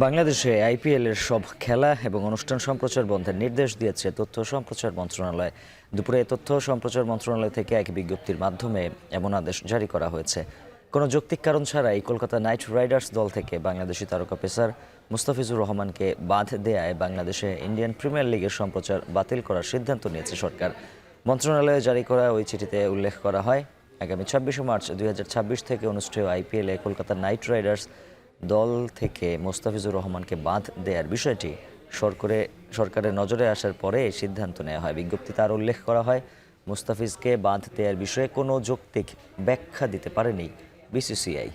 বাংলাদেশে আইপিএলের সব খেলা এবং অনুষ্ঠান সম্প্রচার বন্ধের নির্দেশ দিয়েছে তথ্য সম্প্রচার মন্ত্রণালয়। দুপুরে তথ্য সম্প্রচার মন্ত্রণালয় থেকে এক বিজ্ঞপ্তির মাধ্যমে এমন আদেশ জারি করা হয়েছে। কোনো যৌক্তিক কারণ ছাড়াই কলকাতা নাইট রাইডার্স দল থেকে বাংলাদেশি তারকা পেসার মুস্তাফিজুর রহমানকে বাদ দেয়ায় বাংলাদেশে ইন্ডিয়ান প্রিমিয়ার লিগের সম্প্রচার বাতিল করার সিদ্ধান্ত নিয়েছে সরকার। মন্ত্রণালয়ে জারি করা ওই চিঠিতে উল্লেখ করা হয়, আগামী ২৬শে মার্চ ২০২৬ থেকে অনুষ্ঠেয় আইপিএলে কলকাতা নাইট রাইডার্স দল থেকে মোস্তাফিজুর রহমানকে বাদ দেওয়ার বিষয়টি সরকারের নজরে আসার পরে এই সিদ্ধান্ত নেওয়া হয়। বিজ্ঞপ্তিতে আরও উল্লেখ করা হয়, মুস্তাফিজকে বাদ দেওয়ার বিষয়ে কোনো যৌক্তিক ব্যাখ্যা দিতে পারেনি বিসিসিআই।